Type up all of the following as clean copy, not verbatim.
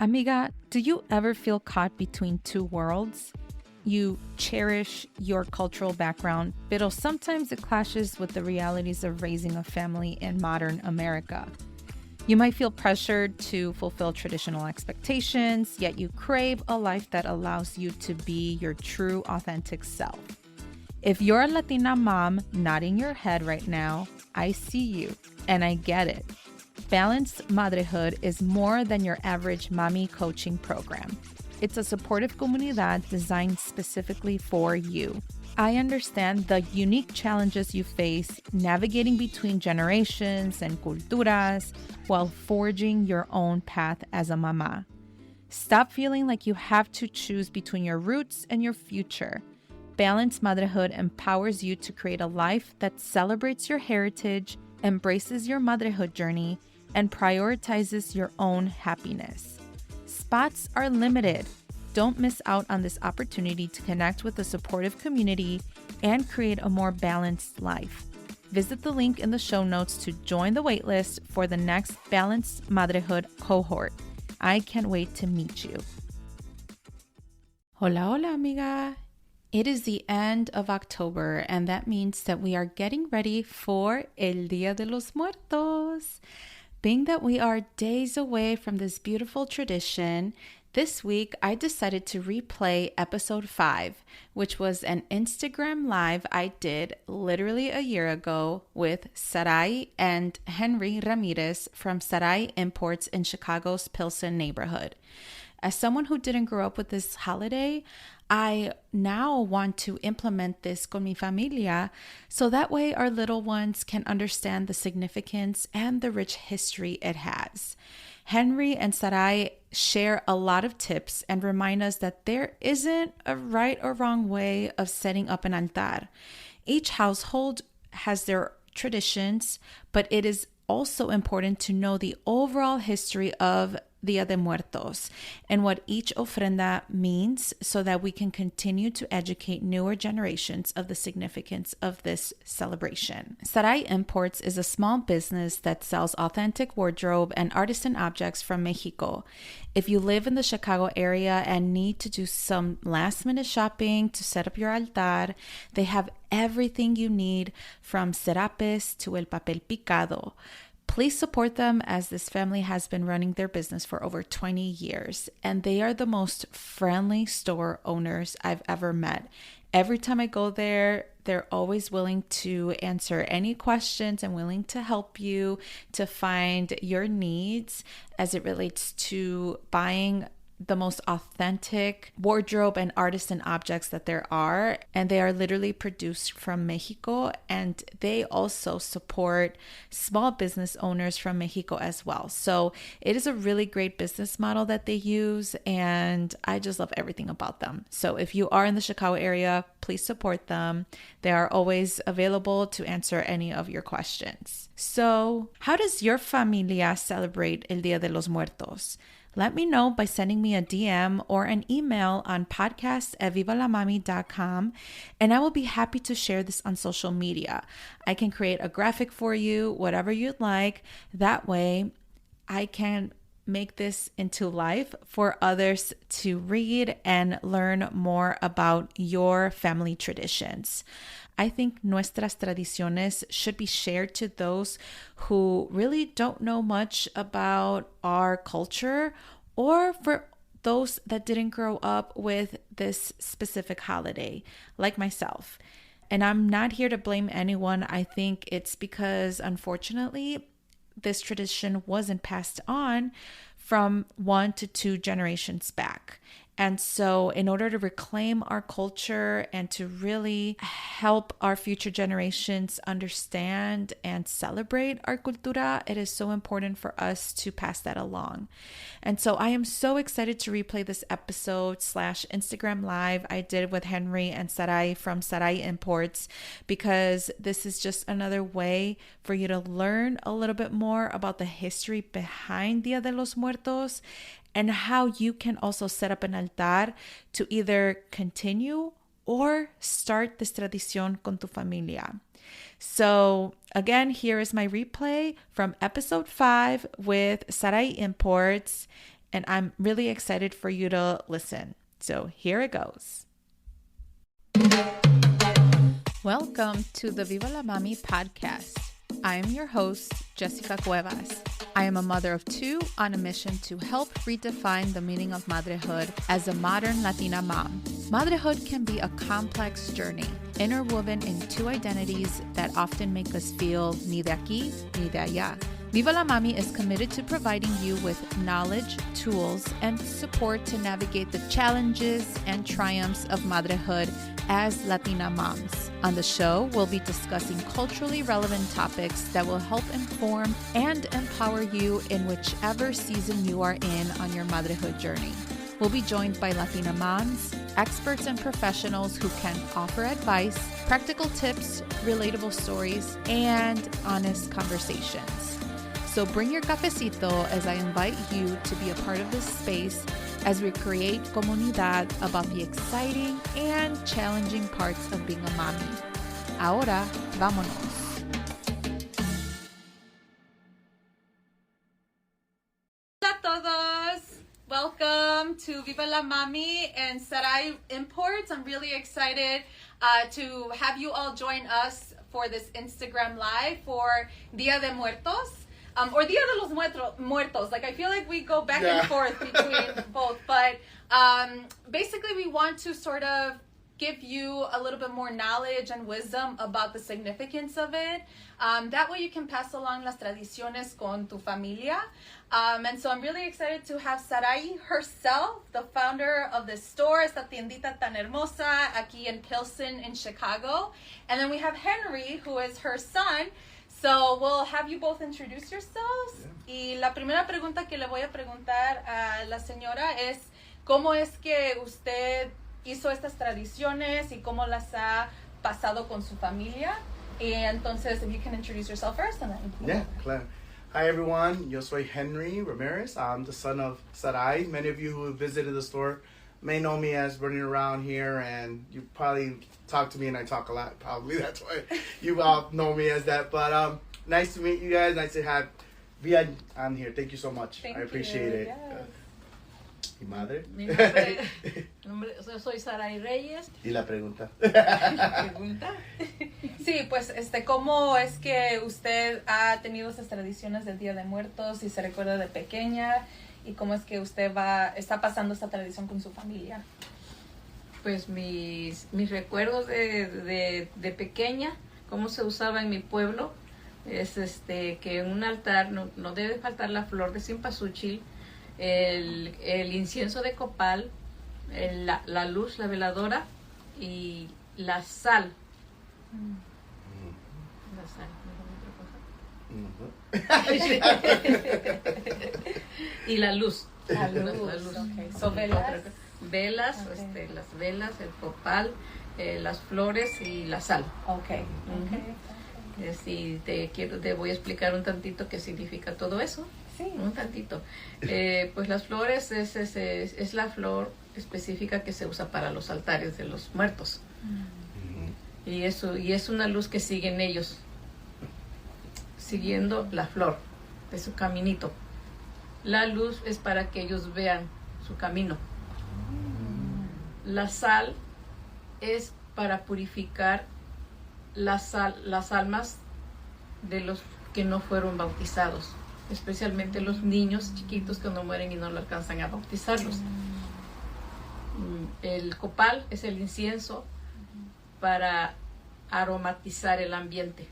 Amiga, do you ever feel caught between two worlds? You cherish your cultural background, but sometimes it clashes with the realities of raising a family in modern America. You might feel pressured to fulfill traditional expectations, yet you crave a life that allows you to be your true, authentic self. If you're a Latina mom nodding your head right now, I see you and I get it. Balanced Motherhood is more than your average mommy coaching program. It's a supportive comunidad designed specifically for you. I understand the unique challenges you face navigating between generations and culturas while forging your own path as a mama. Stop feeling like you have to choose between your roots and your future. Balanced Motherhood empowers you to create a life that celebrates your heritage, embraces your motherhood journey, and prioritizes your own happiness. Spots are limited. Don't miss out on this opportunity to connect with a supportive community and create a more balanced life. Visit the link in the show notes to join the waitlist for the next Balanced Motherhood cohort. I can't wait to meet you. Hola, hola, amiga. It is the end of October, and that means that we are getting ready for El Día de los Muertos. Being that we are days away from this beautiful tradition, this week I decided to replay episode 5, which was an Instagram live I did literally a year ago with Zarai and Henry Ramirez from Zarai Imports in Chicago's Pilsen neighborhood. As someone who didn't grow up with this holiday, I now want to implement this con mi familia so that way our little ones can understand the significance and the rich history it has. Henry and Zarai share a lot of tips and remind us that there isn't a right or wrong way of setting up an altar. Each household has their traditions, but it is also important to know the overall history of Dia de Muertos and what each ofrenda means so that we can continue to educate newer generations of the significance of this celebration. Zarai Imports is a small business that sells authentic wardrobe and artisan objects from Mexico. If you live in the Chicago area and need to do some last-minute shopping to set up your altar, they have everything you need from serapes to el papel picado. Please support them as this family has been running their business for over 20 years, and they are the most friendly store owners I've ever met. Every time I go there, they're always willing to answer any questions and willing to help you to find your needs as it relates to buying the most authentic wardrobe and artisan objects that there are, and they are literally produced from Mexico, and they also support small business owners from Mexico as well. So it is a really great business model that they use, and I just love everything about them. So if you are in the Chicago area, please support them. They are always available to answer any of your questions. So how does your familia celebrate El Día de los Muertos? Let me know by sending me a DM or an email on podcast@vivalamami.com, and I will be happy to share this on social media. I can create a graphic for you, whatever you'd like. That way, I can make this into life for others to read and learn more about your family traditions. I think nuestras tradiciones should be shared to those who really don't know much about our culture, or for those that didn't grow up with this specific holiday, like myself. And I'm not here to blame anyone. I think it's because, unfortunately, this tradition wasn't passed on from 1 to 2 generations back. And so in order to reclaim our culture and to really help our future generations understand and celebrate our cultura, it is so important for us to pass that along. And so I am so excited to replay this episode / Instagram live I did with Henry and Zarai from Zarai Imports, because this is just another way for you to learn a little bit more about the history behind Dia de los Muertos and how you can also set up an altar to either continue or start this tradición con tu familia. So again, here is my replay from episode 5 with Zarai Imports. and I'm really excited for you to listen. So here it goes. Welcome to the Viva la Mami podcast. I am your host, Jessica Cuevas. I am a mother of two on a mission to help redefine the meaning of motherhood as a modern Latina mom. Motherhood can be a complex journey, interwoven in two identities that often make us feel ni de aquí ni de allá. Viva la Mami is committed to providing you with knowledge, tools, and support to navigate the challenges and triumphs of motherhood as Latina moms. On the show, we'll be discussing culturally relevant topics that will help inform and empower you in whichever season you are in on your motherhood journey. We'll be joined by Latina moms, experts and professionals who can offer advice, practical tips, relatable stories, and honest conversations. So bring your cafecito as I invite you to be a part of this space as we create comunidad about the exciting and challenging parts of being a mommy. Ahora, vámonos. Hola a todos. Welcome to Viva la Mami and Zarai Imports. I'm really excited to have you all join us for this Instagram Live for Dia de Muertos. Or Dia de los Muertos. Like, I feel like we go back and forth between both. But basically, we want to sort of give you a little bit more knowledge and wisdom about the significance of it. That way you can pass along las tradiciones con tu familia. And so I'm really excited to have Zarai herself, the founder of this store, esta tiendita tan hermosa, aquí in Pilsen in Chicago. And then we have Henry, who is her son. So we'll have you both introduce yourselves. Y la primera pregunta que le voy a preguntar a la señora es ¿cómo es que usted hizo estas tradiciones y cómo las ha pasado con su familia? Y entonces, if you can introduce yourself first. And then yeah, claro. Hi everyone, yo soy Henry Ramirez. I'm the son of Zarai. Many of you who have visited the store may know me as running around here, and you probably talk to me and I talk a lot. Probably that's why you all know me as that. But nice to meet you guys. Nice to have Via on here. Thank you so much. I appreciate it. Yes. ¿Y madre? Mi nombre, soy Zarai Reyes. ¿Y la pregunta? ¿Pregunta? Sí, pues, ¿cómo es que usted ha tenido esas tradiciones del Día de Muertos y se recuerda de pequeña? ¿Y cómo es que usted está pasando esta tradición con su familia? Pues mis recuerdos de pequeña, cómo se usaba en mi pueblo, es que en un altar no debe faltar la flor de cempasúchil, el incienso de copal, la luz, la veladora y la sal. La sal, y la luz. La luz. Okay. So, velas. Velas, Okay. Las velas, el copal, las flores y la sal. Okay. Si te voy a explicar un tantito qué significa todo eso. Sí. Un tantito. Pues las flores es la flor específica que se usa para los altares de los muertos. Y es una luz que siguen ellos, siguiendo la flor de su caminito. La luz es para que ellos vean su camino. La sal es para purificar las almas de los que no fueron bautizados, especialmente los niños chiquitos que no mueren y no lo alcanzan a bautizarlos. El copal es el incienso para aromatizar el ambiente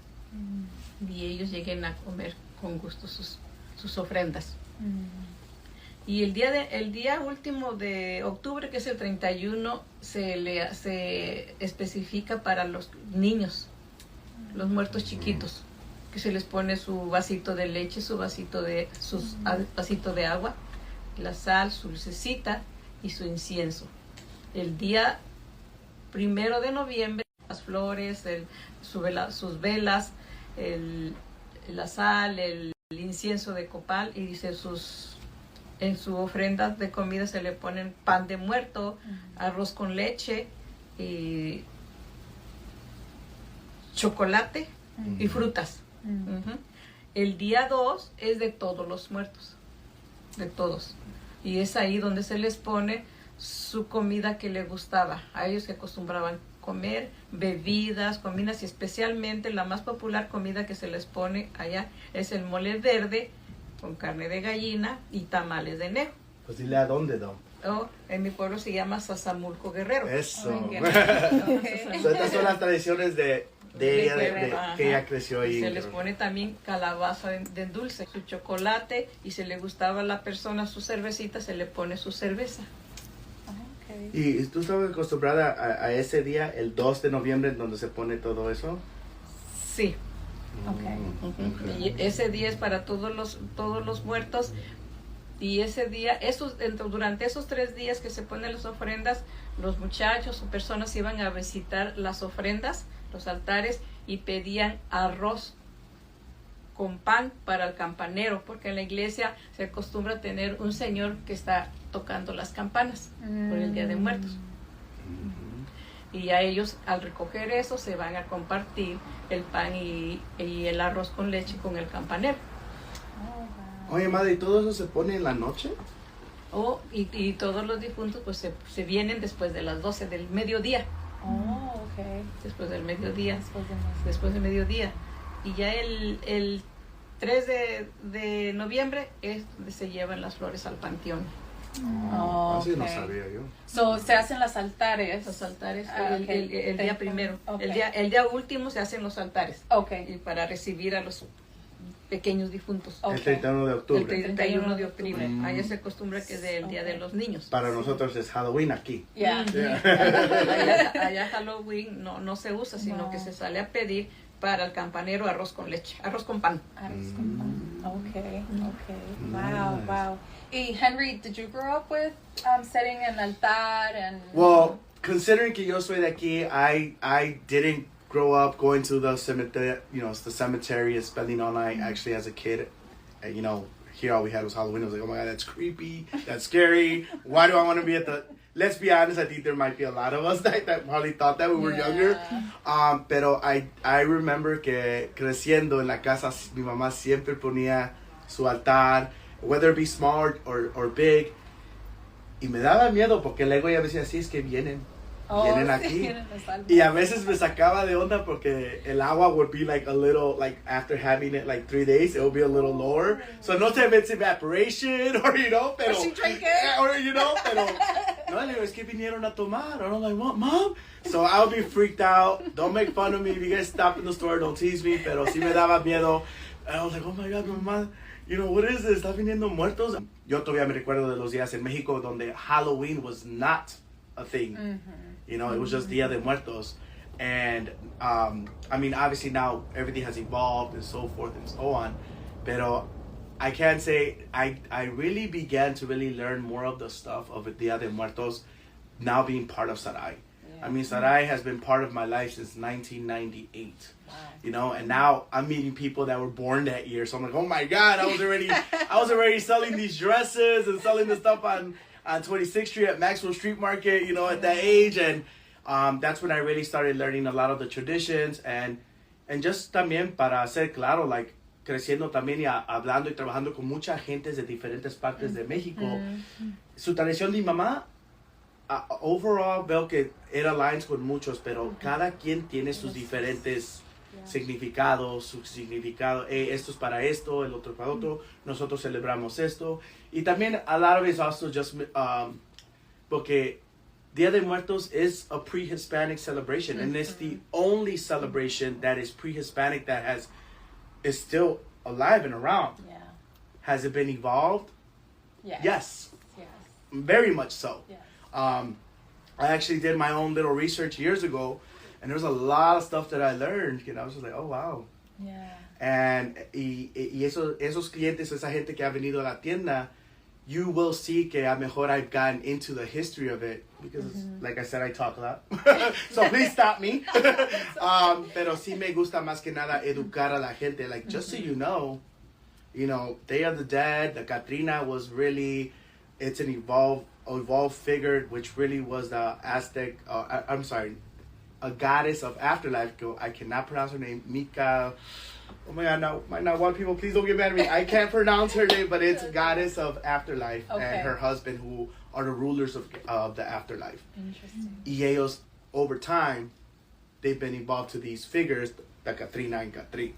y ellos lleguen a comer con gusto sus ofrendas. Y el día último de octubre, que es el 31, se especifica para los niños, los muertos chiquitos, que se les pone su vasito de leche, su vasito de agua, la sal, su lucecita y su incienso. El día 1 de noviembre, las flores, sus velas, la sal, el incienso de copal, y dice en su ofrenda de comida se le ponen pan de muerto, arroz con leche, y chocolate y frutas. El día 2 es de todos los muertos, de todos. Y es ahí donde se les pone su comida que le gustaba. A ellos se acostumbraban comer bebidas, comidas, y especialmente la más popular comida que se les pone allá es el mole verde con carne de gallina y tamales de nejo. Pues dile a dónde, ¿no? Oh, en mi pueblo se llama Sazamulco Guerrero. Eso. Okay. So, estas son las tradiciones de ella, de que ella creció ahí. Y se les pone también calabaza de dulce, su chocolate, y si le gustaba a la persona su cervecita, se le pone su cerveza. Okay. ¿Y tú estabas acostumbrada a ese día, el 2 de noviembre, donde se pone todo eso? Sí. Okay. Y ese día es para todos los muertos. Y ese día, durante esos 3 días que se ponen las ofrendas, los muchachos o personas iban a visitar las ofrendas, los altares, y pedían arroz con pan para el campanero, porque en la iglesia se acostumbra a tener un señor que está tocando las campanas por el Día de Muertos. Y a ellos, al recoger eso, se van a compartir el pan y el arroz con leche con el campanero. Oye, madre, ¿y todo eso se pone en la noche? Y todos los difuntos pues se vienen después de las 12 del mediodía. Oh, okay. Después del mediodía. Después del mediodía. Y ya el 3 de noviembre es donde se llevan las flores al panteón. Oh, Así no okay. sabía yo. So, se hacen los altares. Los altares Okay. el día primero. Okay. El día último se hacen los altares. Okay. Y para recibir a los pequeños difuntos. Okay. El 31 de El octubre. 31 de octubre. Mm. Allá se acostumbra que es el Día de los Niños. Para nosotros es Halloween aquí. Yeah. Allá Halloween no se usa, sino No. que se sale a pedir para el campanero arroz con leche, arroz con pan. Arroz con pan. Okay. Nice. Wow. Y Henry, did you grow up with setting an altar and? Well, considering que yo soy de aquí, I didn't grow up going to the cemetery, the cemetery and spending all night. Actually, as a kid, here all we had was Halloween. I was like, oh my God, that's creepy. That's scary. Why do I want to be at the... Let's be honest, I think there might be a lot of us that probably thought that when we were younger. Pero I remember que creciendo en la casa, mi mamá siempre ponía su altar, whether it be small or big. Y me daba miedo porque luego ella decía, sí, es que vienen aquí. Vienen los almas. Y a veces me sacaba de onda porque el agua would be like a little, like after having it like 3 days, it would be a little lower. So no sé if it's evaporation or, pero... Or she drank it. Pero... No, le digo, es que vinieron a tomar. And I'm like, what, Mom? So I would be freaked out. Don't make fun of me. If you guys stop in the store, don't tease me. Pero sí me daba miedo. And I was like, oh my God, mamá, what is this? ¿Está viniendo muertos? Yo todavía me recuerdo de los días en México donde Halloween was not a thing. It was just Dia de Muertos. And, obviously now everything has evolved and so forth and so on. Pero I can say I really began to really learn more of the stuff of Dia de Muertos now being part of Zarai. Yeah. Zarai has been part of my life since 1998. Wow. And now I'm meeting people that were born that year. So I'm like, oh my God, I was already selling these dresses and selling the stuff on 26th Street at Maxwell Street Market, at that age. And that's when I really started learning a lot of the traditions and just también para ser claro, like creciendo también y hablando y trabajando con mucha gente de diferentes partes de México. Su tradición de mi mamá, overall veo que it aligns con muchos, pero cada quien tiene sus diferentes significados, su significado, esto es para esto, el otro para otro, nosotros celebramos esto. Y también a lot of it's also just porque Dia de Muertos is a pre-Hispanic celebration, and it's the only celebration that is pre-Hispanic that is still alive and around. Yeah. Has it been evolved? Yes. Yes. Very much so. Yes. I actually did my own little research years ago, and there's a lot of stuff that I learned, I was just like, oh, wow. Yeah. And esos clientes, esa gente que ha venido a la tienda, you will see que a mejor I've gotten into the history of it, because like I said, I talk a lot. So please stop me. Pero sí me gusta más que nada educar a la gente. Like, just so you know, Day of the Dead, the Catrina was really, it's an evolved figure, which really was the Aztec, a goddess of afterlife. I cannot pronounce her name, Mika, Oh my God, now my Nahuatl people, please don't get mad at me. I can't pronounce her name, but it's goddess of afterlife and her husband who are the rulers of the afterlife. Interesting. Y ellos, over time, they've been evolved to these figures, the Katrina and Katri.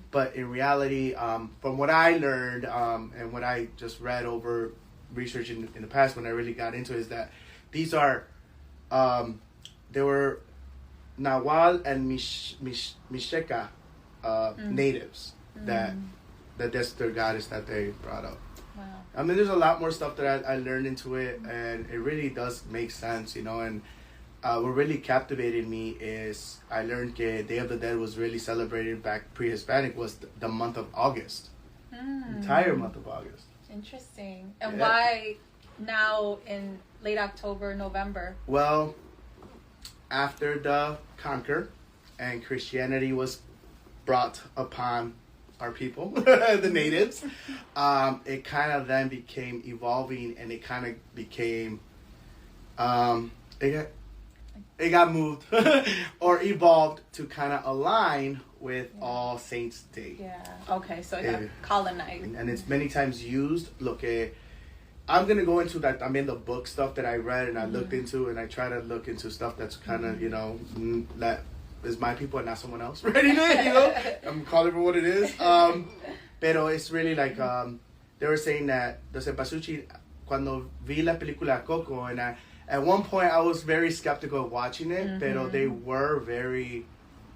But in reality, from what I learned and what I just read over research in the past when I really got into it, is that these are, they were Nahuatl and Mixteca natives that's their goddess that they brought up. Wow. I mean, there's a lot more stuff that I learned into it, and it really does make sense, you know. And what really captivated me is I learned that Day of the Dead was really celebrated back pre-Hispanic was the month of August, entire month of August. Interesting. And why now in late October, November? Well, after the conquer and Christianity was brought upon our people, the natives, it kind of then became evolving, and it kind of became, it got moved or evolved to kind of align with All Saints Day. Yeah. Okay, so it got colonized. And it's many times used. Look, I'm going to go into that. I mean, the book stuff that I read and I looked into, and I try to look into stuff that's kind of, you know, that is my people and not someone else writing it, you know? I'm calling it for what it is. Pero it's really like, they were saying that the Cempasúchil, cuando vi la película Coco, and at one point I was very skeptical of watching it, pero they were very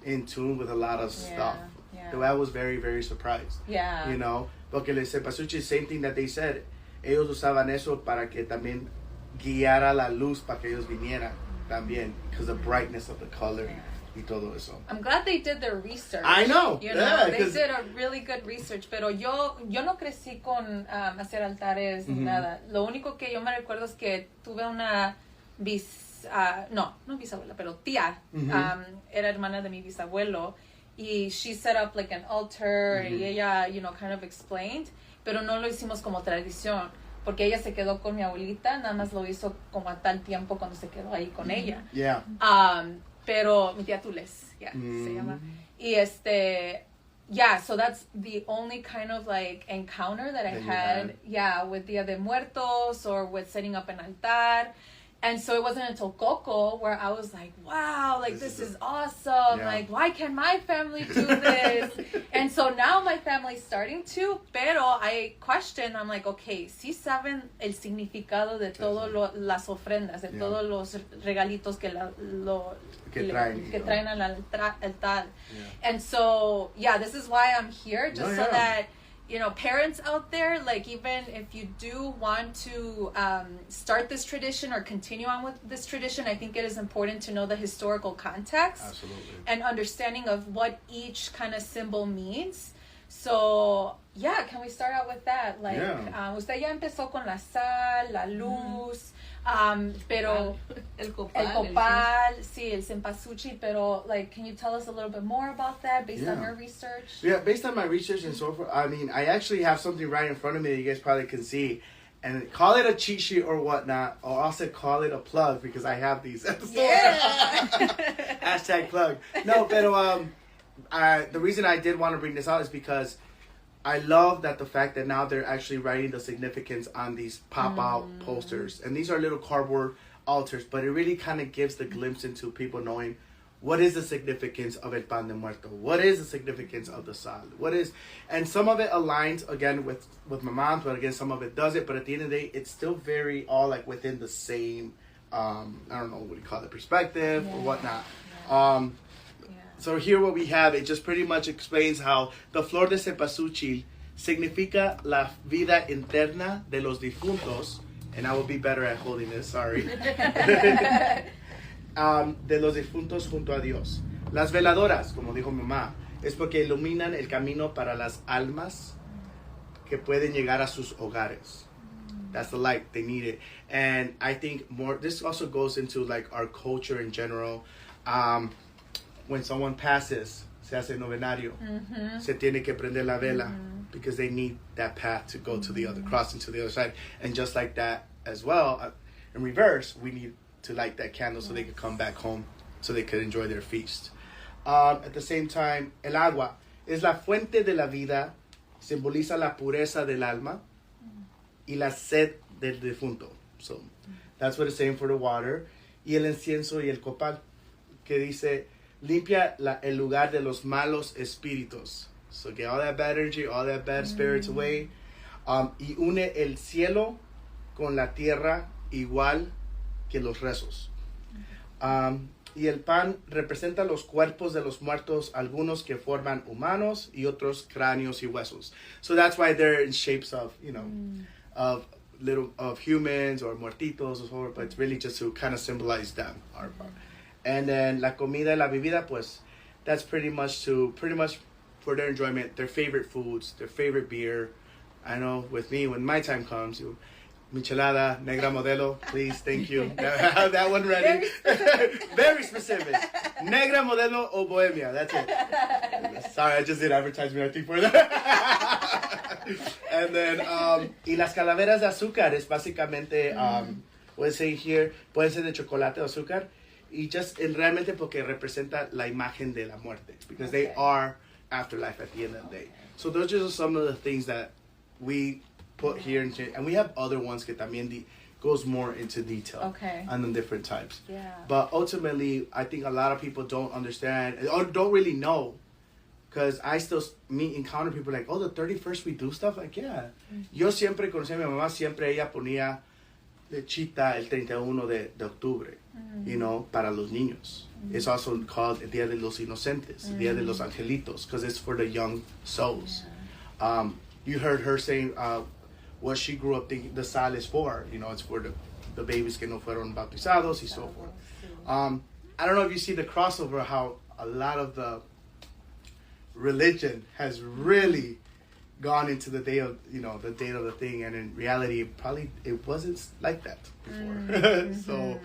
in tune with a lot of stuff. Yeah. So I was very, very surprised. Yeah. You know? Porque el Cempasúchil, same thing that they said, ellos usaban eso para que también guiara la luz para que ellos vinieran también, because the brightness of the color y todo eso. I'm glad they did their research. I know. You know, they did a really good research, pero yo no crecí con hacer altares ni nada. Lo único que yo me recuerdo es que tuve una no bisabuela, pero tía, era hermana de mi bisabuelo, y she set up like an altar, y ella, you know, kind of explained, pero no lo hicimos como tradición, porque ella se quedó con mi abuelita, nada más lo hizo como a tal tiempo cuando se quedó ahí con ella. Yeah. Pero mi tía Tules, se llama. Y so that's the only kind of like encounter that I had, with Dia de Muertos or with setting up an altar. And so it wasn't until Coco where I was like, wow, like this is awesome. Like, why can't my family do this? And so now my family's starting to, pero I question, I'm like, okay, sí saben el significado de todas las ofrendas, de todos los regalitos que traen al altar. And so, this is why I'm here, just so that, you know, parents out there, like, even if you do want to start this tradition or continue on with this tradition, I think it is important to know the historical context. Absolutely. And understanding of what each kind of symbol means. So, can we start out with that? Like, usted ya empezó con la sal, la luz, pero el copal, sí, el cempasúchil, pero, like, can you tell us a little bit more about that based on your research? Yeah, based on my research and so forth, I mean, I actually have something right in front of me that you guys probably can see. And call it a cheat sheet or whatnot, or also call it a plug, because I have these at the store. Hashtag plug. No, pero the reason I did want to bring this out is because I love that the fact that now they're actually writing the significance on these pop-out posters. And these are little cardboard altars, but it really kind of gives the glimpse into people knowing what is the significance of el pan de muerto? What is the significance of the sal? And some of it aligns, again, with my mom, but again, some of it doesn't. But at the end of the day, it's still very all like within the same, I don't know what you call it, perspective or whatnot. So here what we have, it just pretty much explains how the flor de cempasúchil significa la vida interna de los difuntos, and I will be better at holding this, sorry. De los difuntos junto a Dios. Las veladoras, como dijo mi mamá, es porque iluminan el camino para las almas que pueden llegar a sus hogares. That's the light, they need it. And I think this also goes into like our culture in general. When someone passes, se hace novenario, se tiene que prender la vela, because they need that path to go to the other, crossing to the other side. And just like that as well, in reverse, we need to light that candle so they could come back home, so they could enjoy their feast. At the same time, el agua es la fuente de la vida, simboliza la pureza del alma y la sed del difunto. So that's what it's saying for the water. Y el incienso y el copal, que dice, limpia el lugar de los malos espíritus. So get all that bad energy, all that bad spirits away. Y une el cielo con la tierra igual que los rezos. Y el pan representa los cuerpos de los muertos, algunos que forman humanos y otros cráneos y huesos. So that's why they're in shapes of, you know, of humans or muertitos or whatever, but it's really just to kind of symbolize them. And then la comida y la bebida, pues that's pretty much for their enjoyment, their favorite foods, their favorite beer. I know with me, when my time comes, michelada, negra modelo, please, thank you. Have that one ready. Very specific. Negra modelo o bohemia, that's it. Sorry, I just did advertisement, I think, for that. And then, y las calaveras de azúcar es básicamente, pueden ser here, pueden ser de chocolate o azúcar, y just realmente porque representa la imagen de la muerte, because they are afterlife at the end of the day. So those are just some of the things that we put here, and we have other ones que también goes more into detail on the different types. Yeah. But ultimately, I think a lot of people don't understand or don't really know, because I still encounter people like, oh, the 31st we do stuff? Like, yeah. Yo siempre conocí a mi mamá, siempre ella ponía lechita el 31 de octubre, you know, para los niños. It's also called el Día de los Inocentes, el Día de los Angelitos, because it's for the young souls. Yeah. You heard her saying what she grew up thinking the sal is for. You know, it's for the babies que no fueron bautizados y so forth. I don't know if you see the crossover, how a lot of the religion has really gone into the day of, you know, the date of the thing, and in reality, probably it wasn't like that before. So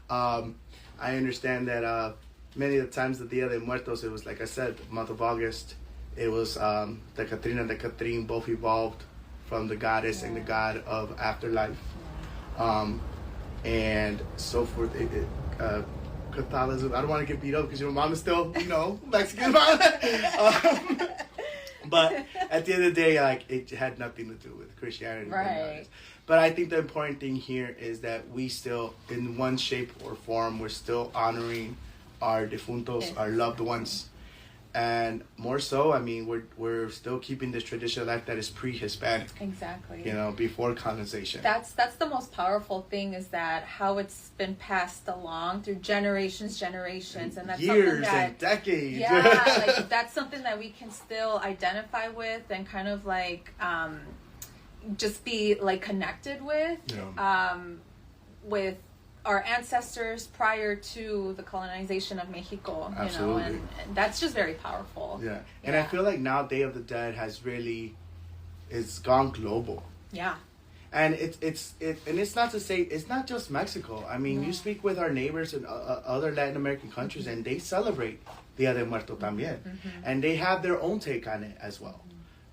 I understand that many of the times the Dia de Muertos, it was, like I said, the month of August. It was the Catrina and the Catherine both evolved from the goddess and the god of afterlife, and so forth. Catholicism. I don't want to get beat up because your mom is still, you know, Mexican mom. But at the end of the day, like, it had nothing to do with Christianity. Right. But I think the important thing here is that we still, in one shape or form, we're still honoring our defuntos, our loved ones. And more so, I mean, we're still keeping this tradition alive that is pre-Hispanic. Exactly. You know, before colonization. That's the most powerful thing, is that how it's been passed along through generations, and that's years something that, and decades. Yeah, like, that's something that we can still identify with and kind of like just be like connected with, with our ancestors prior to the colonization of Mexico, you know, and that's just very powerful. Yeah. And I feel like now Day of the Dead has really, it's gone global. Yeah. And it's not to say, it's not just Mexico. I mean, you speak with our neighbors in other Latin American countries, and they celebrate Dia de Muerto también. And they have their own take on it as well.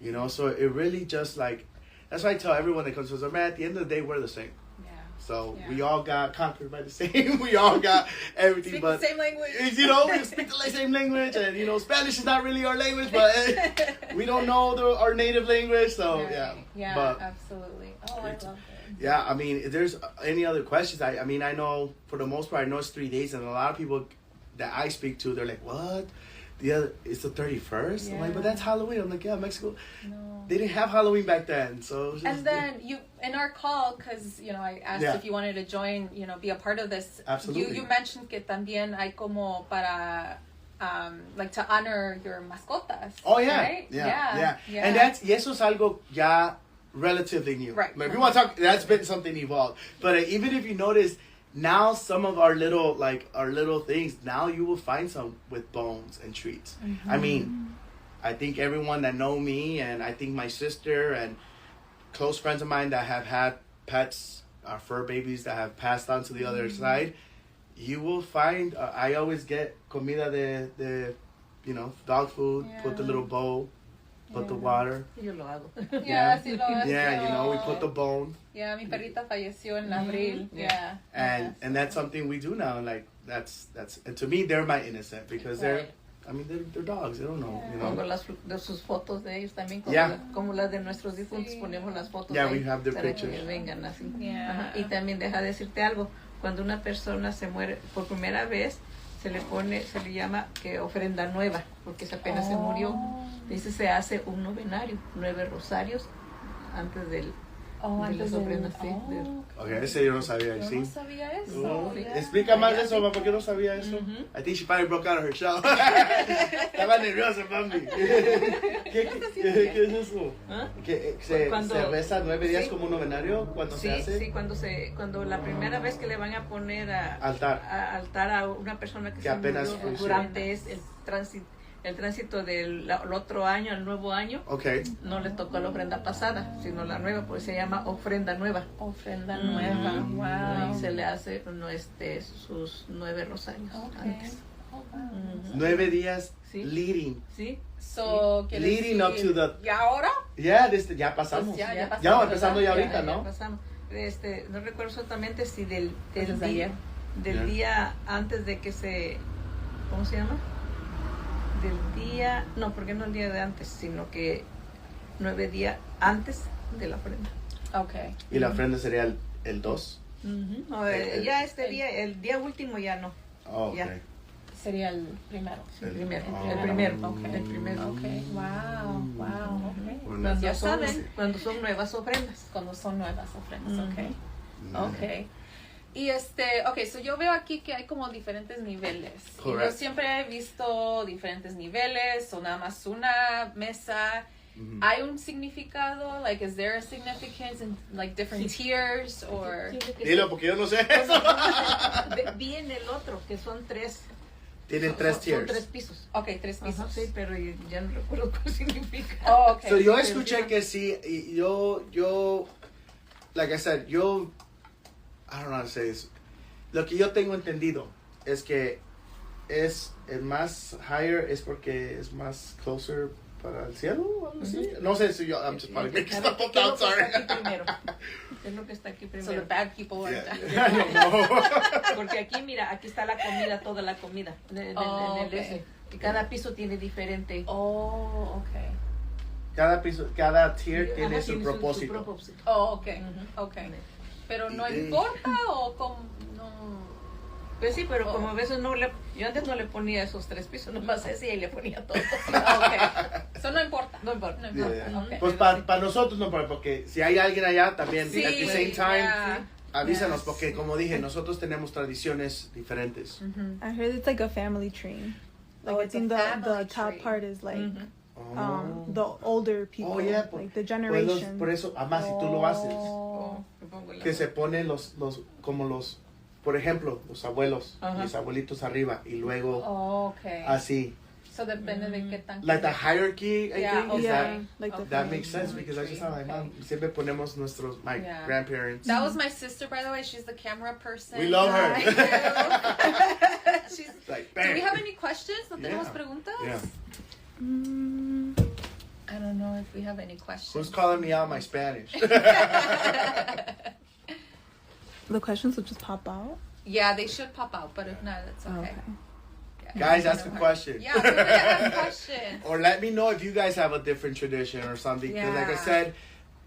You know, so it really just like, that's why I tell everyone that comes to us, man, at the end of the day, we're the same. So we all got conquered by the same. We all got everything, speak but the same language. You know, we speak the same language, and you know, Spanish is not really our language, but we don't know our native language. So yeah, but, absolutely. Oh, I love it. Yeah, I mean, if there's any other questions, I mean, I know for the most part, I know it's 3 days, and a lot of people that I speak to, they're like, what? It's the 31st? I'm like, but that's Halloween. I'm like, yeah, Mexico. No. They didn't have Halloween back then, so. Just, and then you, in our call, because, you know, I asked if you wanted to join, you know, be a part of this. Absolutely. You mentioned que también hay como para, like, to honor your mascotas. Oh, yeah. Right? Yeah. And eso es algo ya relatively new. Right. Like, if we want to talk, that's been something evolved. But even if you notice, now some of our little things, now you will find some with bones and treats. I mean, I think everyone that know me, and I think my sister and close friends of mine that have had pets, our fur babies that have passed on to the other side, you will find, I always get comida de you know, dog food, put the little bowl, put the water. Yo lo hago. Yeah, sí lo hago. Yeah, you know, we put the bone. Yeah, mi perrita falleció en abril. And that's something we do now. Like, that's and to me, they're my innocent, because they're I mean, they're dogs. They don't know, you know. Pongo de sus fotos de ellos también, Yeah. como las de nuestros difuntos, ponemos las fotos Yeah, de we ellos have their para pictures. que vengan así. Yeah. Ajá. Y también deja de decirte algo, cuando una persona se muere por primera vez, se le llama que ofrenda nueva, porque apenas se murió. Dice, se hace un novenario, 9 rosarios antes de las ofrendas. Sí, Okay, ese yo no sabía, Yo ¿sí? no sabía eso. Yeah. Explica más de eso, mamá, porque yo no sabía eso. I think she finally broke out of her shell. Estaba nerviosa, mami. ¿Qué es eso? ¿Ah? ¿Que se reza 9 días sí. como un novenario cuando se hace? Sí, cuando la primera vez que le van a poner altar a una persona que se apenas murió durante el tránsito del otro año al nuevo año, Okay. no le tocó la ofrenda pasada, sino la nueva, pues se llama ofrenda nueva. Ofrenda nueva. Wow. Y se le hace sus 9 rosarios antes. Oh, wow. 9 días Sí. leading. Sí. So, quiere Leading up to decir, the... ¿y ahora? Ya pasamos. Pues ya pasamos, Ya empezando ya ¿verdad? ahorita, ¿no? Pasamos. No recuerdo exactamente si del Desde día, ayer. del día antes de que se, ¿cómo se llama? Del día, no, porque no el día de antes, sino que 9 días antes de la ofrenda. Okay. Y la ofrenda sería el 2. No, ya el día último ya no. Oh, okay. Ya. Sería el primero. El primero. Oh. El primero. Okay. El primero. Okay. Wow. Wow. Okay. Bueno, Ya saben. Cuando son nuevas ofrendas. Cuando son nuevas ofrendas. Okay. no. Okay. Y so yo veo aquí que hay como diferentes niveles. Y yo Correct. siempre he visto diferentes niveles, o nada más una mesa. ¿Hay un significado? Like, is there a significance in like different tiers or? Dilo, porque yo no sé eso. Vi en el otro, que son 3. Tienen 3 Son tiers. 3 pisos. Okay, 3 pisos. Ajá, sí, pero ya no recuerdo cuál significa. Oh, okay. So, yo escuché que sí, y yo, like I said, I don't know how to say this. Lo que yo tengo entendido es que es el más higher es porque es más closer para el cielo o algo así. No sé si yo, I'm just probably making stuff up, I'm sorry. Es lo que está aquí So primero. the bad people are Yeah. I don't know. Porque aquí, mira, aquí está la comida, toda la comida. En el okay. ese. Y cada piso tiene diferente. Oh, okay. Cada tier tiene Ajá, su propósito. propósito. Oh, okay. Okay. Pero no importa o como no. Pues sí, pero como a veces yo antes no le ponía esos 3 pisos, nomás ese y le ponía todo. Okay. So no importa. No importa. No importa. Yeah. Okay. Pues para nosotros no, porque si hay alguien allá también, Sí, at the same time, yeah. avísanos, Yes. porque como dije, nosotros tenemos tradiciones diferentes. I heard it's like a family tree. Like Oh, I it's a think the family top tree. part is like Oh. the older people, Oh, yeah, like the Pues generation. por eso, además, si tú lo haces, Oh. Me pongo la- que se ponen por ejemplo, los abuelos, Ajá. mis abuelitos arriba, y luego Oh, okay. así. So depende de qué tan. Like the hierarchy, I Yeah, think, okay. is Yeah, like the Okay. that family makes sense, tree. because I just saw my mom, siempre ponemos my Yeah. grandparents. That was my sister, by the way. She's the camera person. We love her. Thank you. She's, Like, do we bam. have any questions? ¿No tenemos Yeah. preguntas? Yeah. I don't know if we have any questions. Who's calling me out my Spanish? The questions will just pop out. Yeah, they should pop out, but if not, it's okay. Yeah. Guys, ask a question. Yeah, we're gonna have questions. Or let me know if you guys have a different tradition or something. Because like I Yeah. said,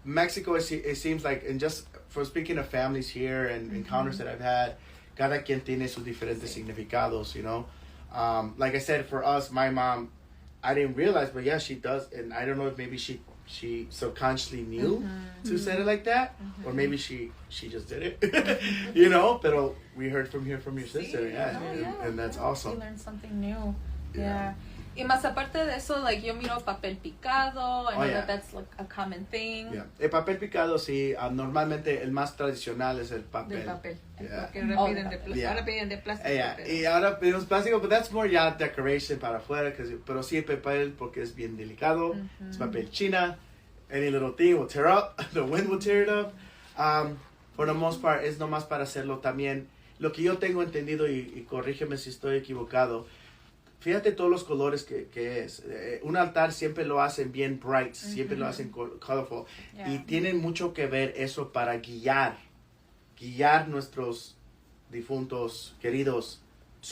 Mexico, it seems like, and just for speaking of families here and encounters that I've had, cada quien tiene sus diferentes significados, you know. Like I said, for us, my mom, I didn't realize, but yeah, she does. And I don't know if maybe she subconsciously knew to say it like that, or maybe she just did it, you know. Pero we heard from your sister, yeah, Oh, and, yeah. and that's You awesome. learned something new. Yeah. Yeah. Y más aparte de eso, like, yo miro papel picado. I know yeah. that that's like a common thing. Yeah. El papel picado, sí, normalmente el más tradicional es el Del papel. papel. Yeah. Porque ahora Oh, piden de plástico. yeah. Ahora piden de plástico. pero- Y ahora pedimos plástico, but that's more ya decoration para afuera, pero sí el papel porque es bien delicado, es papel china, any little thing will tear up, the wind will tear it up. For the most part, es nomás para hacerlo también. Lo que yo tengo entendido, y corrígeme si estoy equivocado, fíjate todos los colores que es. Un altar siempre lo hacen bien bright, siempre lo hacen colorful. Yeah. Y tienen mucho que ver eso para guiar nuestros difuntos queridos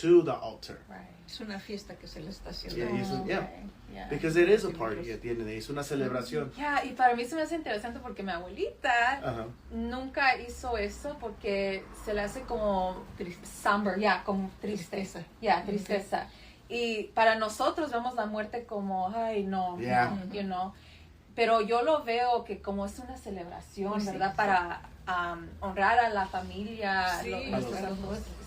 to the altar. Right. Es una fiesta que se le está haciendo. Yeah, Yeah. because it is a party at the end of the day. Es una celebración. Yeah, y para mí se me hace interesante porque mi abuelita Uh-huh. nunca hizo eso porque se le hace como somber, como tristeza. Tristeza. Y para nosotros vemos la muerte como, ay, no, Yeah. no, you know. Pero yo lo veo que como es una celebración, ¿verdad? Para honrar a la familia. Sí,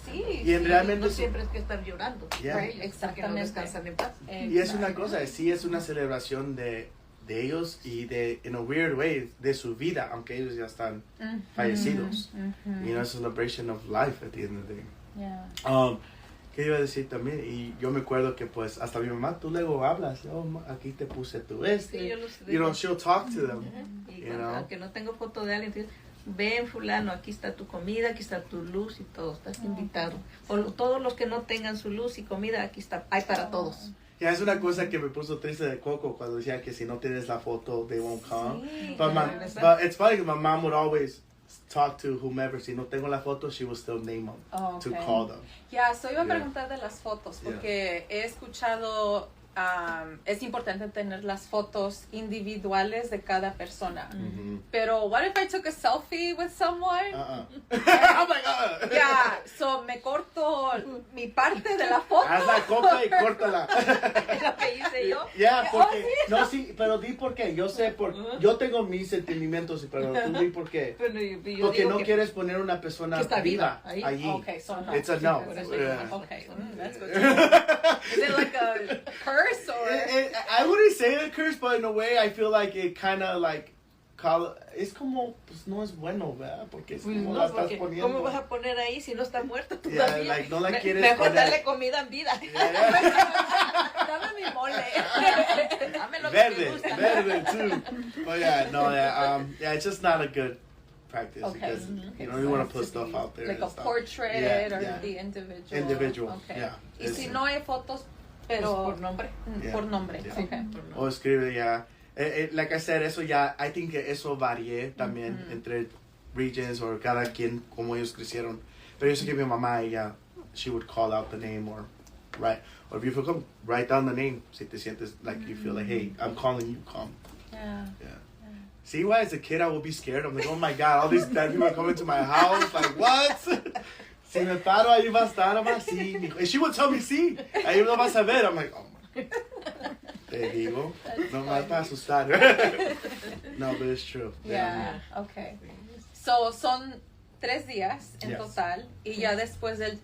Sí. Y en realmente no siempre es que estar llorando. Yeah. Right? Exactamente. Que no descansan en paz. Y es una cosa, sí es una celebración de ellos y de, in a weird way, de su vida, aunque ellos ya están fallecidos. You know, celebration of life at the end of the day. Yeah. ¿Qué iba a decir también? Y yo me acuerdo que pues hasta mi mamá, tú luego hablas, aquí te puse tu Sí, yo los you know, she'll talk to them. Y You know? aunque no tengo foto de alguien, ven fulano, aquí está tu comida, aquí está tu luz y todo, estás invitado. O todos los que no tengan su luz y comida, aquí está, hay para todos. Ya es una cosa que me puso triste de Coco cuando decía que si no tienes la foto, they won't come. Sí. But it's funny because my mom would always talk to whomever. Si no tengo la foto, she will still name them to call them. So iba a preguntar de las fotos porque he escuchado es importante tener las fotos individuales de cada persona. Pero what if I took a selfie with someone? I'm like, Yeah, so me corto mi parte de la foto. haz la copa y córtala. Es lo que hice yo. Yeah, porque, no, sí, pero di por qué. Yo sé yo tengo mis sentimientos, pero tú di por qué. Pero yo Porque digo no que quieres poner una persona que está viva viva ahí. allí. Okay, so no. It's a no. Por eso Yeah. Okay, that's good. Is it like a curse or? I wouldn't say a curse, but in a way, I feel like it kind of like, es como, pues no es bueno, ¿verdad? Porque es como la no, estás porque poniendo. ¿cómo vas a poner ahí si no está muerto Yeah, todavía? like, no la quieres Mejor poner. darle comida en vida. Dame mi mole. Dame lo que me Verde, gusta. verde too. But yeah, no, yeah, it's just not a good practice Okay. because you don't even want to put stuff out there. Like and a stuff. portrait Yeah, or yeah. the individual. Individual, Okay. yeah. Y si no hay fotos, pero Por nombre. Yeah. por nombre. Yeah. Okay. O escribe ya. Like I said, eso ya, I think que eso varía también entre regions o cada quien, como ellos crecieron. Pero yo sé que mi mamá, ella, she would call out the name or if you feel come, write down the name. Si te sientes like you feel like, hey, I'm calling you, come. Yeah. See why as a kid I would be scared? I'm like, oh my God, all these dead people are coming to my house. Like, what? Si me paro, ahí va a estar, mamá, sí. And she would tell me, sí, ahí lo vas a ver. I'm like, oh my God. Te digo, no me vas a asustar. No, but it's true. Yeah. Okay. So son 3 días en Yes. total y ya después del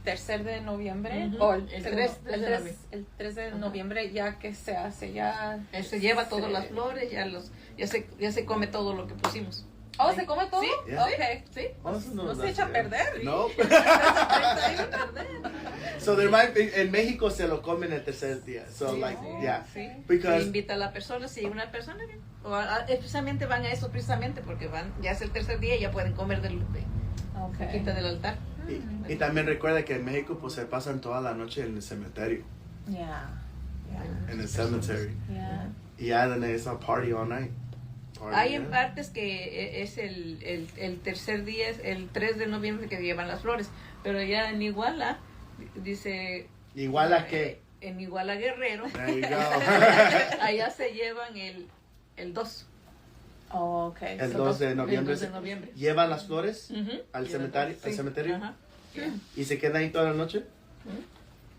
3 de noviembre Ujú. o El 3 de noviembre. el 3 de noviembre ya que se hace ya Se lleva todas las flores, ya se come todo lo que pusimos. Oh, ¿se come todo? Sí, yeah. Okay. Sí. Oh, eso No se da echa a idea. perder. No. Está ahí a perder. So there might be, en México se lo comen el tercer día. So like, yeah. Sí. Because Se invita a la persona, si una persona bien. O precisamente van a eso, precisamente porque van, ya es el tercer día y ya pueden comer de Okay. quita del altar. y también recuerda que en México pues se pasan toda la noche en el cementerio. Yeah. En el cemetery. Yeah. Y ya then it's a party all night. Party, Hay en yeah. partes que es el tercer día, es el 3 de noviembre que llevan las flores, pero ya en Iguala, dice... Igual a que. En Iguala Guerrero, There you go. allá se llevan el 2. Oh, okay. El So 2 de noviembre. El 2 de noviembre. Llevan las flores Ujú. al cementerio. Sí. Al cementerio. Ajá. Y se quedan ahí toda la noche.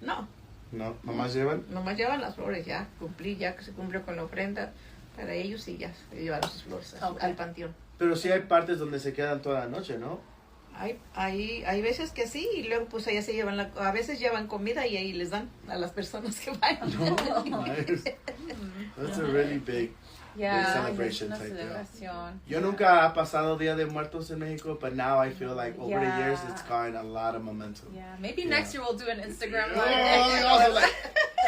No, No, nomás llevan. nomás llevan las flores, ya cumplí, ya que se cumplió con la ofrenda para ellos y ya se llevan sus flores al panteón. Pero sí hay partes donde se quedan toda la noche, ¿no? Hay veces que sí, y luego pues allá se llevan, a veces llevan comida y ahí les dan a las personas que van. Nice. That's a really big. Yeah, celebration es una type, yeah. celebración. Yo nunca ha pasado Día de Muertos en México, but now I feel like over the years Yeah. it's gotten a lot of momentum. Yeah, maybe Yeah. next year we'll do an Instagram Oh, live. also, like,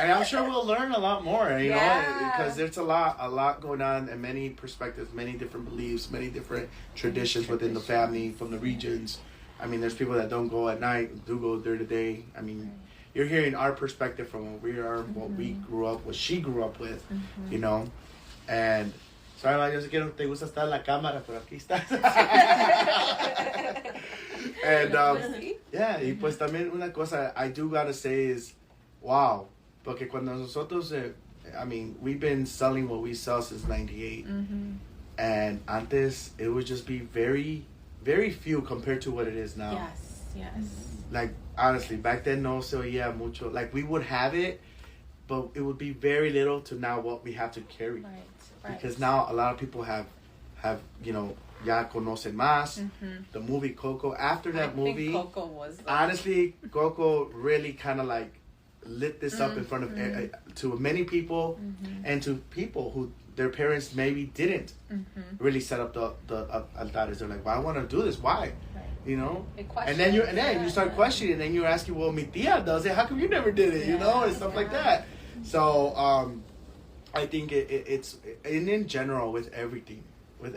and I'm sure we'll learn a lot more, you know, Yeah. because there's a lot going on and many perspectives, many different beliefs, many different traditions within the family from the regions. I mean, there's people that don't go at night, do go during the day. I mean, you're hearing our perspective from what we are, what we grew up, what she grew up with, you know, and so yo sé que no te gusta estar en la cámara, pero aquí estás. And Yeah, y pues también una cosa I do gotta say is, wow, porque cuando nosotros, I mean, we've been selling what we sell since '98, and antes it would just be very, very few compared to what it is now. Yes. Like honestly, back then no se oía mucho. Like we would have it, but it would be very little to now what we have to carry. Right. Because now a lot of people have you know, ya conocen más. The movie Coco. After that movie, I think Coco was honestly, Coco really kind of like lit this up in front of to many people, and to people who their parents maybe didn't really set up the altares. They're like, well, I want to do this. Why? Right. You know, They and then you start questioning, and then you're asking, well, mi tía does it. How come you never did it? You know, and stuff like that. So I think it's in general with everything with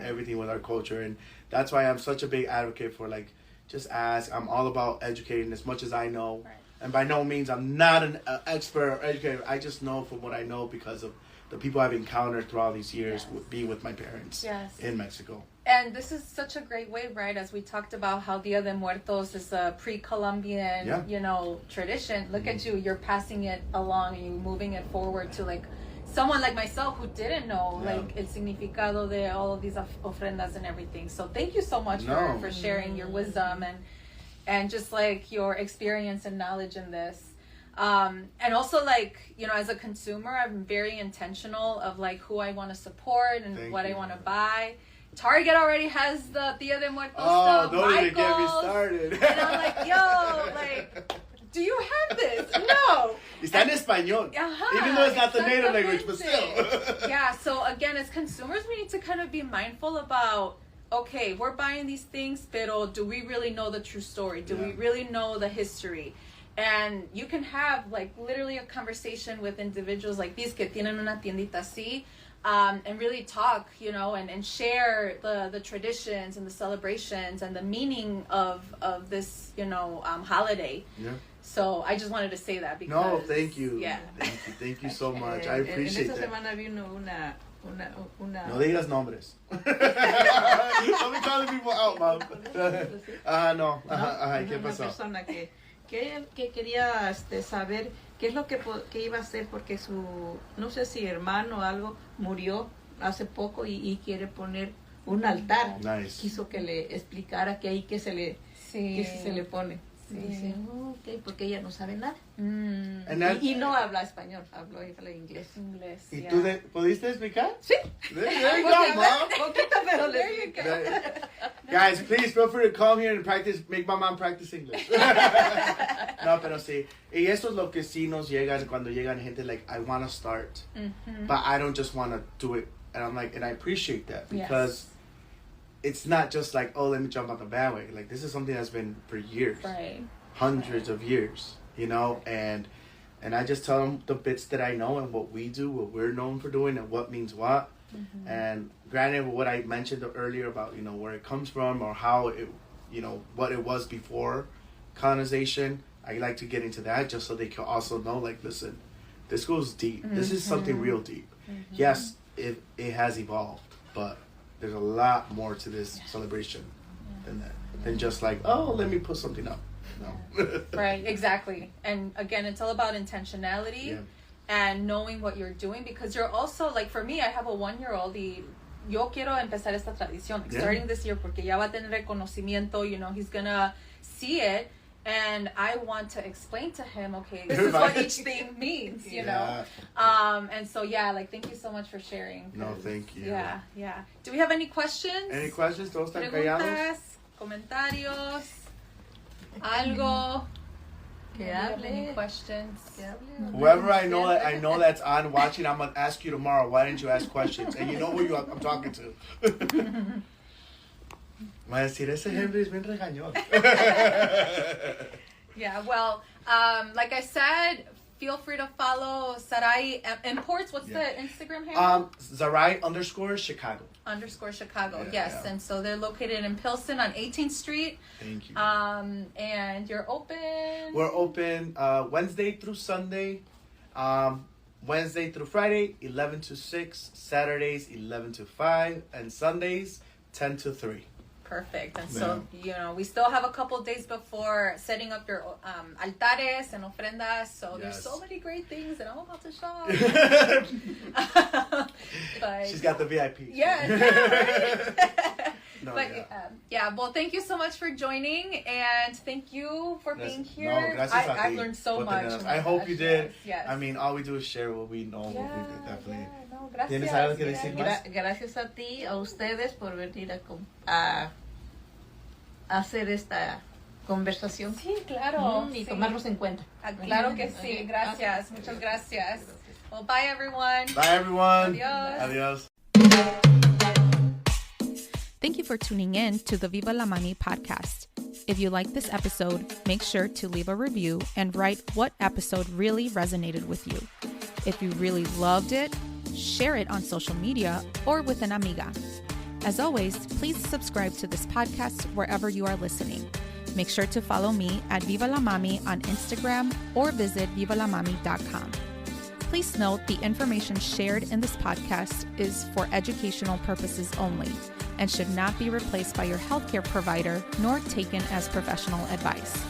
our culture, and that's why I'm such a big advocate for like just ask. I'm all about educating as much as I know, and by no means I'm not an expert or educator. I just know from what I know because of the people I've encountered throughout these years, being with my parents in Mexico. And this is such a great way, right? As we talked about how Dia de Muertos is a pre-Columbian, you know, tradition. Look at you, you're passing it along and you're moving it forward to like someone like myself who didn't know like el significado de all of these ofrendas and everything. So thank you so much for sharing your wisdom and just like your experience and knowledge in this. And also like, you know, as a consumer, I'm very intentional of like who I want to support and what I want to buy. Target already has the Dia de Muertos stuff. Don't even get me started. And I'm like, yo, like, do you have this? No. Está en español. Even though it's not the native language, but still. Yeah, so again, as consumers, we need to kind of be mindful about, okay, we're buying these things, pero do we really know the true story? Do we really know the history? And you can have, like, literally a conversation with individuals like these que tienen una tiendita así, and really talk, you know, and share the traditions and the celebrations and the meaning of this, you know, holiday. Yeah. So I just wanted to say that because... No, thank you. Yeah. Thank you so much. I appreciate that. En esta semana vino una... No digas nombres. Don't be calling people out, Mom. No. ¿Qué pasó? Una persona que quería saber qué es lo que iba a hacer porque su, no sé si hermano o algo, murió hace poco y quiere poner un altar. Nice. Quiso que le explicara que ahí que se le pone. Sí. Dice, ok, porque ella no sabe nada. Y no habla español, habla inglés. ¿Y tú pudiste explicar? Sí. There you go, Mom. Poquito, pero le explico. Guys, please feel free to come here and practice, make my mom practice English. No, pero sí. Y eso es lo que sí nos llega cuando llegan gente like, I want to start, but I don't just want to do it. And I'm like, and I appreciate that because it's not just like, oh, let me jump on the bandwagon. Like, this is something that's been for years, hundreds of years, you know, and I just tell them the bits that I know and what we do, what we're known for doing, and what means what. And granted, what I mentioned earlier about, you know, where it comes from or how it, you know, what it was before colonization, I like to get into that just so they can also know, like, listen, this goes deep. This is something real deep. Yes, it has evolved, but there's a lot more to this celebration than that. Than just like, oh, let me put something up. No. Right, exactly. And again, it's all about intentionality and knowing what you're doing because you're also, like for me, I have a 1-year-old y yo quiero empezar esta tradición starting this year porque ya va a tener reconocimiento, you know, he's gonna see it. And I want to explain to him, okay, this is what each thing means, you know? And so, like, thank you so much for sharing. No, thank you. Yeah. Do we have any questions? Any questions? ¿Todos están callados? Comentarios? Algo? Que hable. Any questions? Whoever I know that's on watching, I'm going to ask you tomorrow, why didn't you ask questions? And you know who I'm talking to. Va a decir, ese Henry es bien regañón. Yeah, well, like I said, feel free to follow Zarai Imports. What's the Instagram handle? Zarai _Chicago. _Chicago, yes. And so they're located in Pilsen on 18th Street. Thank you. And you're open? We're open Wednesday through Sunday. Wednesday through Friday, 11 to 6. Saturdays, 11 to 5. And Sundays, 10 to 3. Perfect. And so, we still have a couple days before setting up your altares and ofrendas. So there's so many great things that I'm about to shop. But, she's got the VIP. Yeah, right? No, well, thank you so much for joining, and thank you for being here. I've learned so much. I hope you did. Yes. I mean, all we do is share what we know. Definitely. Gracias. ¿Tienes algo que decir más? Gracias a ti, a ustedes por venir a hacer esta conversación. Sí, claro. Y tomarnos en cuenta. Claro que sí. Gracias. Muchas gracias. Well, bye, everyone. Bye, everyone. Adios. Adios. Thank you for tuning in to the Viva la Mami podcast. If you like this episode, make sure to leave a review and write what episode really resonated with you. If you really loved it, share it on social media or with an amiga. As always, please subscribe to this podcast wherever you are listening. Make sure to follow me at Viva la Mami on Instagram or visit vivalamami.com. Please note the information shared in this podcast is for educational purposes only and should not be replaced by your healthcare provider nor taken as professional advice.